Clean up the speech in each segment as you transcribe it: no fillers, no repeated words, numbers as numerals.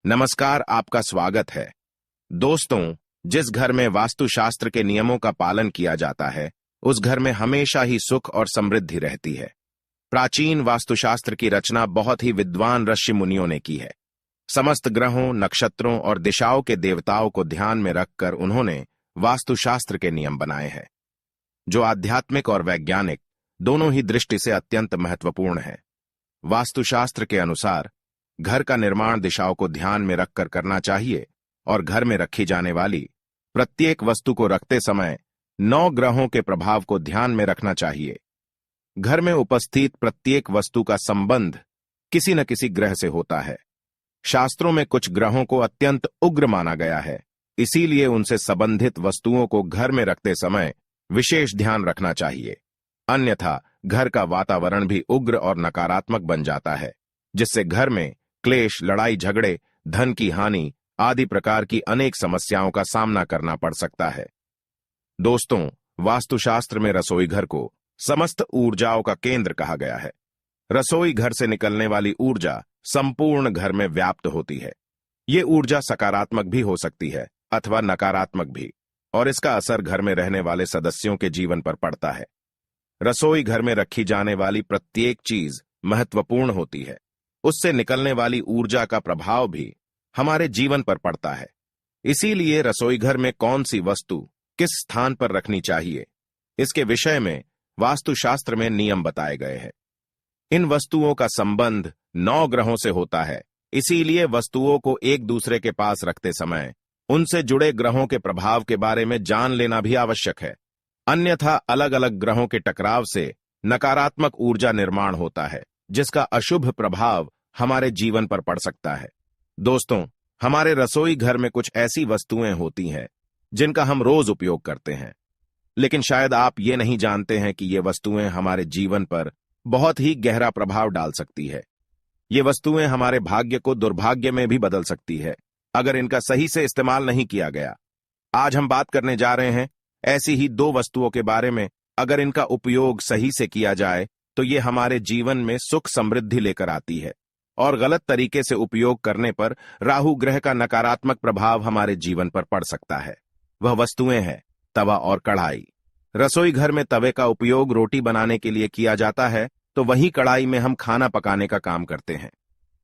नमस्कार, आपका स्वागत है। दोस्तों, जिस घर में वास्तुशास्त्र के नियमों का पालन किया जाता है, उस घर में हमेशा ही सुख और समृद्धि रहती है। प्राचीन वास्तुशास्त्र की रचना बहुत ही विद्वान ऋषि मुनियों ने की है। समस्त ग्रहों, नक्षत्रों और दिशाओं के देवताओं को ध्यान में रखकर उन्होंने वास्तुशास्त्र के नियम बनाए हैं, जो आध्यात्मिक और वैज्ञानिक दोनों ही दृष्टि से अत्यंत महत्वपूर्ण है। वास्तुशास्त्र के अनुसार घर का निर्माण दिशाओं को ध्यान में रखकर करना चाहिए और घर में रखी जाने वाली प्रत्येक वस्तु को रखते समय 9 ग्रहों के प्रभाव को ध्यान में रखना चाहिए। घर में उपस्थित प्रत्येक वस्तु का संबंध किसी न किसी ग्रह से होता है। शास्त्रों में कुछ ग्रहों को अत्यंत उग्र माना गया है, इसीलिए उनसे संबंधित वस्तुओं को घर में रखते समय विशेष ध्यान रखना चाहिए। अन्यथा घर का वातावरण भी उग्र और नकारात्मक बन जाता है, जिससे घर में क्लेश, लड़ाई झगड़े, धन की हानि आदि प्रकार की अनेक समस्याओं का सामना करना पड़ सकता है। दोस्तों, वास्तुशास्त्र में रसोई घर को समस्त ऊर्जाओं का केंद्र कहा गया है। रसोई घर से निकलने वाली ऊर्जा संपूर्ण घर में व्याप्त होती है। ये ऊर्जा सकारात्मक भी हो सकती है अथवा नकारात्मक भी, और इसका असर घर में रहने वाले सदस्यों के जीवन पर पड़ता है। रसोई घर में रखी जाने वाली प्रत्येक चीज महत्वपूर्ण होती है। उससे निकलने वाली ऊर्जा का प्रभाव भी हमारे जीवन पर पड़ता है। इसीलिए रसोई घर में कौन सी वस्तु किस स्थान पर रखनी चाहिए, इसके विषय में वास्तुशास्त्र में नियम बताए गए हैं। इन वस्तुओं का संबंध 9 ग्रहों से होता है, इसीलिए वस्तुओं को एक दूसरे के पास रखते समय उनसे जुड़े ग्रहों के प्रभाव के बारे में जान लेना भी आवश्यक है। अन्यथा अलग अलग ग्रहों के टकराव से नकारात्मक ऊर्जा निर्माण होता है, जिसका अशुभ प्रभाव हमारे जीवन पर पड़ सकता है। दोस्तों, हमारे रसोई घर में कुछ ऐसी वस्तुएं होती हैं जिनका हम रोज उपयोग करते हैं, लेकिन शायद आप ये नहीं जानते हैं कि ये वस्तुएं हमारे जीवन पर बहुत ही गहरा प्रभाव डाल सकती है। ये वस्तुएं हमारे भाग्य को दुर्भाग्य में भी बदल सकती है, अगर इनका सही से इस्तेमाल नहीं किया गया। आज हम बात करने जा रहे हैं ऐसी ही 2 वस्तुओं के बारे में। अगर इनका उपयोग सही से किया जाए तो ये हमारे जीवन में सुख समृद्धि लेकर आती है, और गलत तरीके से उपयोग करने पर राहु ग्रह का नकारात्मक प्रभाव हमारे जीवन पर पड़ सकता है। वह वस्तुएं हैं तवा और कढ़ाई। रसोई घर में तवे का उपयोग रोटी बनाने के लिए किया जाता है, तो वहीं कढ़ाई में हम खाना पकाने का काम करते हैं।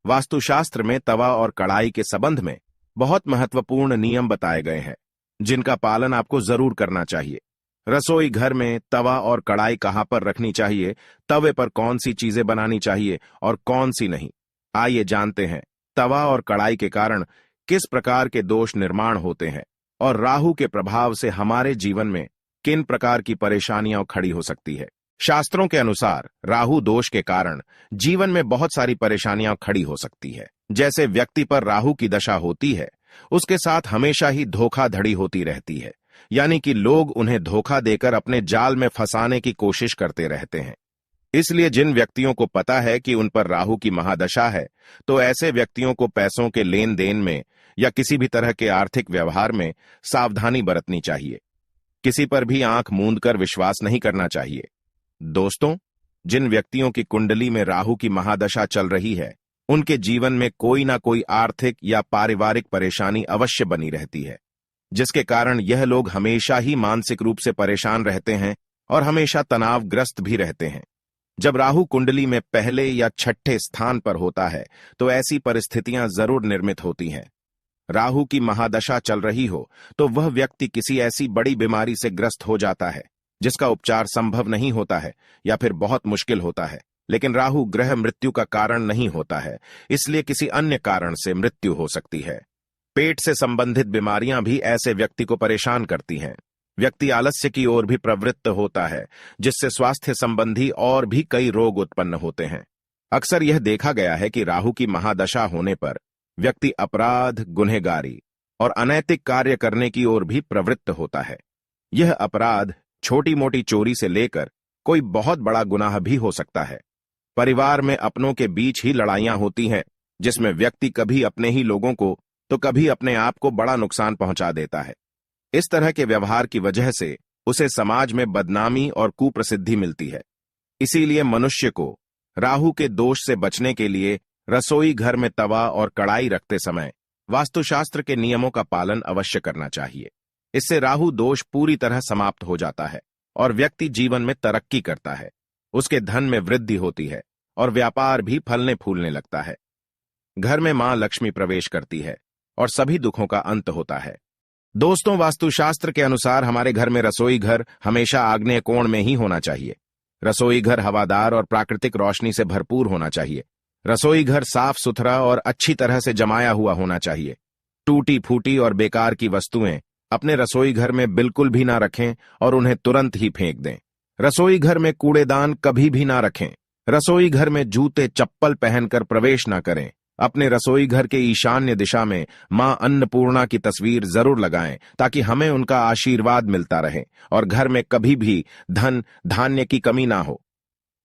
वास्तुशास्त्र में तवा और कढ़ाई के संबंध में बहुत महत्वपूर्ण नियम बताए गए हैं, जिनका पालन आपको जरूर करना चाहिए। रसोई घर में तवा और कढ़ाई कहां पर रखनी चाहिए, तवे पर कौन सी चीजें बनानी चाहिए और कौन सी नहीं, आइए जानते हैं। तवा और कढ़ाई के कारण किस प्रकार के दोष निर्माण होते हैं और राहु के प्रभाव से हमारे जीवन में किन प्रकार की परेशानियां खड़ी हो सकती है। शास्त्रों के अनुसार राहु दोष के कारण जीवन में बहुत सारी परेशानियां खड़ी हो सकती है। जैसे व्यक्ति पर राहु की दशा होती है, उसके साथ हमेशा ही धोखाधड़ी होती रहती है, यानी कि लोग उन्हें धोखा देकर अपने जाल में फंसाने की कोशिश करते रहते हैं। इसलिए जिन व्यक्तियों को पता है कि उन पर राहु की महादशा है, तो ऐसे व्यक्तियों को पैसों के लेन देन में या किसी भी तरह के आर्थिक व्यवहार में सावधानी बरतनी चाहिए। किसी पर भी आंख मूंद कर विश्वास नहीं करना चाहिए। दोस्तों, जिन व्यक्तियों की कुंडली में राहु की महादशा चल रही है, उनके जीवन में कोई ना कोई आर्थिक या पारिवारिक परेशानी अवश्य बनी रहती है, जिसके कारण यह लोग हमेशा ही मानसिक रूप से परेशान रहते हैं और हमेशा तनावग्रस्त भी रहते हैं। जब राहु कुंडली में पहले या छठे स्थान पर होता है, तो ऐसी परिस्थितियां जरूर निर्मित होती हैं। राहु की महादशा चल रही हो तो वह व्यक्ति किसी ऐसी बड़ी बीमारी से ग्रस्त हो जाता है जिसका उपचार संभव नहीं होता है या फिर बहुत मुश्किल होता है। लेकिन राहु ग्रह मृत्यु का कारण नहीं होता है, इसलिए किसी अन्य कारण से मृत्यु हो सकती है। पेट से संबंधित बीमारियां भी ऐसे व्यक्ति को परेशान करती हैं। व्यक्ति आलस्य की ओर भी प्रवृत्त होता है, जिससे स्वास्थ्य संबंधी और भी कई रोग उत्पन्न होते हैं। अक्सर यह देखा गया है कि राहु की महादशा होने पर व्यक्ति अपराध, गुनहगारी और अनैतिक कार्य करने की ओर भी प्रवृत्त होता है। यह अपराध छोटी मोटी चोरी से लेकर कोई बहुत बड़ा गुनाह भी हो सकता है। परिवार में अपनों के बीच ही लड़ाइयां होती हैं, जिसमें व्यक्ति कभी अपने ही लोगों को तो कभी अपने आप को बड़ा नुकसान पहुंचा देता है। इस तरह के व्यवहार की वजह से उसे समाज में बदनामी और कुप्रसिद्धि मिलती है। इसीलिए मनुष्य को राहु के दोष से बचने के लिए रसोई घर में तवा और कढ़ाई रखते समय वास्तुशास्त्र के नियमों का पालन अवश्य करना चाहिए। इससे राहु दोष पूरी तरह समाप्त हो जाता है और व्यक्ति जीवन में तरक्की करता है। उसके धन में वृद्धि होती है और व्यापार भी फलने फूलने लगता है। घर में मां लक्ष्मी प्रवेश करती है और सभी दुखों का अंत होता है। दोस्तों, वास्तुशास्त्र के अनुसार हमारे घर में रसोई घर हमेशा आग्नेय कोण में ही होना चाहिए। रसोई घर हवादार और प्राकृतिक रोशनी से भरपूर होना चाहिए। रसोई घर साफ सुथरा और अच्छी तरह से जमाया हुआ होना चाहिए। टूटी फूटी और बेकार की वस्तुएं अपने रसोई घर में बिल्कुल भी ना रखें और उन्हें तुरंत ही फेंक दें। रसोई घर में कूड़ेदान कभी भी ना रखें। रसोई घर में जूते चप्पल पहनकर प्रवेश ना करें। अपने रसोई घर के ईशान्य दिशा में मां अन्नपूर्णा की तस्वीर जरूर लगाएं ताकि हमें उनका आशीर्वाद मिलता रहे और घर में कभी भी धन धान्य की कमी ना हो।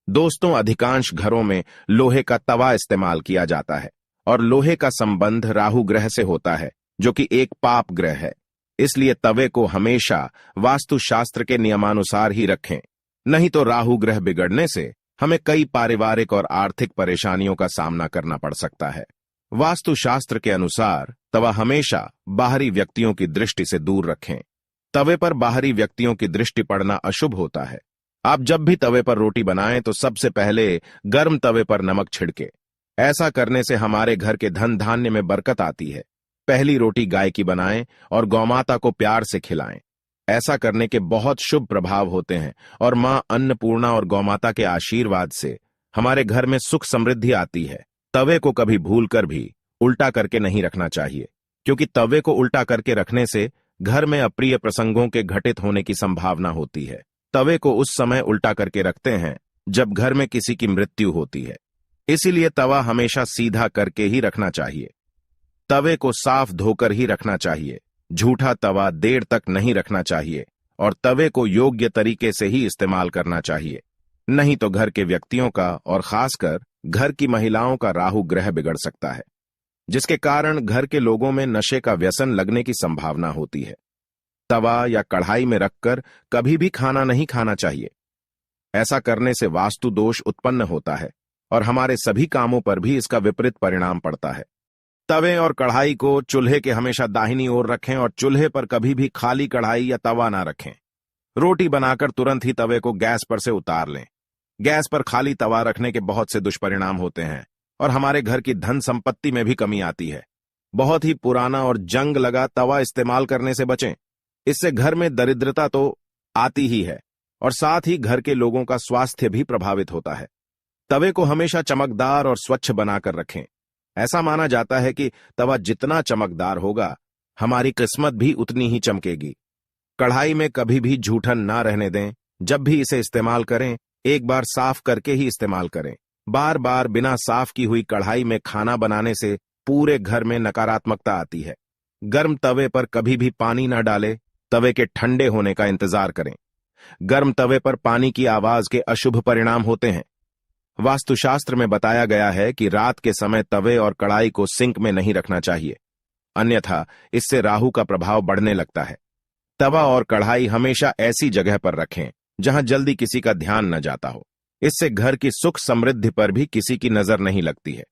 दोस्तों, अधिकांश घरों में लोहे का तवा इस्तेमाल किया जाता है और लोहे का संबंध राहु ग्रह से होता है, जो कि एक पाप ग्रह है। इसलिए तवे को हमेशा वास्तुशास्त्र के नियमानुसार ही रखें, नहीं तो राहु ग्रह बिगड़ने से हमें कई पारिवारिक और आर्थिक परेशानियों का सामना करना पड़ सकता है। वास्तुशास्त्र के अनुसार तवा हमेशा बाहरी व्यक्तियों की दृष्टि से दूर रखें। तवे पर बाहरी व्यक्तियों की दृष्टि पड़ना अशुभ होता है। आप जब भी तवे पर रोटी बनाएं तो सबसे पहले गर्म तवे पर नमक छिड़के। ऐसा करने से हमारे घर के धन धान्य में बरकत आती है। पहली रोटी गाय की बनाएं और गौमाता को प्यार से खिलाएं। ऐसा करने के बहुत शुभ प्रभाव होते हैं और मां अन्नपूर्णा और गौमाता के आशीर्वाद से हमारे घर में सुख समृद्धि आती है। तवे को कभी भूलकर भी उल्टा करके नहीं रखना चाहिए, क्योंकि तवे को उल्टा करके रखने से घर में अप्रिय प्रसंगों के घटित होने की संभावना होती है। तवे को उस समय उल्टा करके रखते हैं जब घर में किसी की मृत्यु होती है। इसीलिए तवा हमेशा सीधा करके ही रखना चाहिए। तवे को साफ धोकर ही रखना चाहिए। झूठा तवा देर तक नहीं रखना चाहिए और तवे को योग्य तरीके से ही इस्तेमाल करना चाहिए, नहीं तो घर के व्यक्तियों का और खासकर घर की महिलाओं का राहु ग्रह बिगड़ सकता है, जिसके कारण घर के लोगों में नशे का व्यसन लगने की संभावना होती है। तवा या कढ़ाई में रखकर कभी भी खाना नहीं खाना चाहिए। ऐसा करने से वास्तु दोष उत्पन्न होता है और हमारे सभी कामों पर भी इसका विपरीत परिणाम पड़ता है। तवे और कढ़ाई को चूल्हे के हमेशा दाहिनी ओर रखें और चूल्हे पर कभी भी खाली कढ़ाई या तवा ना रखें। रोटी बनाकर तुरंत ही तवे को गैस पर से उतार लें। गैस पर खाली तवा रखने के बहुत से दुष्परिणाम होते हैं और हमारे घर की धन संपत्ति में भी कमी आती है। बहुत ही पुराना और जंग लगा तवा इस्तेमाल करने से बचें। इससे घर में दरिद्रता तो आती ही है और साथ ही घर के लोगों का स्वास्थ्य भी प्रभावित होता है। तवे को हमेशा चमकदार और स्वच्छ बनाकर रखें। ऐसा माना जाता है कि तवा जितना चमकदार होगा, हमारी किस्मत भी उतनी ही चमकेगी। कढ़ाई में कभी भी जूठन ना रहने दें। जब भी इसे इस्तेमाल करें, एक बार साफ करके ही इस्तेमाल करें। बार बार बिना साफ की हुई कढ़ाई में खाना बनाने से पूरे घर में नकारात्मकता आती है। गर्म तवे पर कभी भी पानी न डालें। तवे के ठंडे होने का इंतजार करें। गर्म तवे पर पानी की आवाज के अशुभ परिणाम होते हैं। वास्तुशास्त्र में बताया गया है कि रात के समय तवे और कढ़ाई को सिंक में नहीं रखना चाहिए, अन्यथा इससे राहु का प्रभाव बढ़ने लगता है। तवा और कढ़ाई हमेशा ऐसी जगह पर रखें जहां जल्दी किसी का ध्यान न जाता हो। इससे घर की सुख समृद्धि पर भी किसी की नजर नहीं लगती है।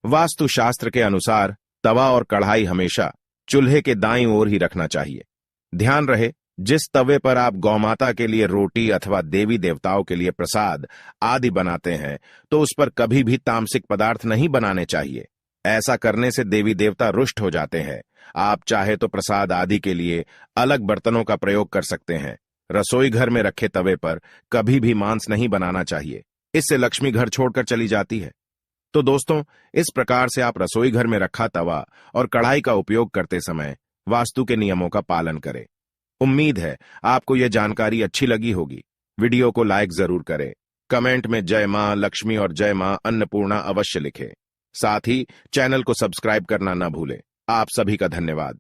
वास्तुशास्त्र के अनुसार तवा और कढ़ाई हमेशा चूल्हे के दाईं ओर ही रखना चाहिए। ध्यान रहे, जिस तवे पर आप गौमाता के लिए रोटी अथवा देवी देवताओं के लिए प्रसाद आदि बनाते हैं, तो उस पर कभी भी तामसिक पदार्थ नहीं बनाने चाहिए। ऐसा करने से देवी देवता रुष्ट हो जाते हैं। आप चाहे तो प्रसाद आदि के लिए अलग बर्तनों का प्रयोग कर सकते हैं। रसोई घर में रखे तवे पर कभी भी मांस नहीं बनाना चाहिए, इससे लक्ष्मी घर छोड़कर चली जाती है। तो दोस्तों, इस प्रकार से आप रसोई घर में रखा तवा और कढ़ाई का उपयोग करते समय वास्तु के नियमों का पालन करें। उम्मीद है आपको यह जानकारी अच्छी लगी होगी। वीडियो को लाइक जरूर करें। कमेंट में जय मां लक्ष्मी और जय मां अन्नपूर्णा अवश्य लिखें। साथ ही चैनल को सब्सक्राइब करना न भूलें। आप सभी का धन्यवाद।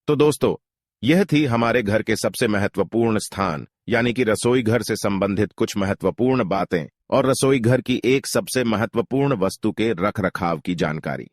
तो दोस्तों, यह थी हमारे घर के सबसे महत्वपूर्ण स्थान यानी कि रसोई घर से संबंधित कुछ महत्वपूर्ण बातें और रसोई घर की एक सबसे महत्वपूर्ण वस्तु के रख रखाव की जानकारी।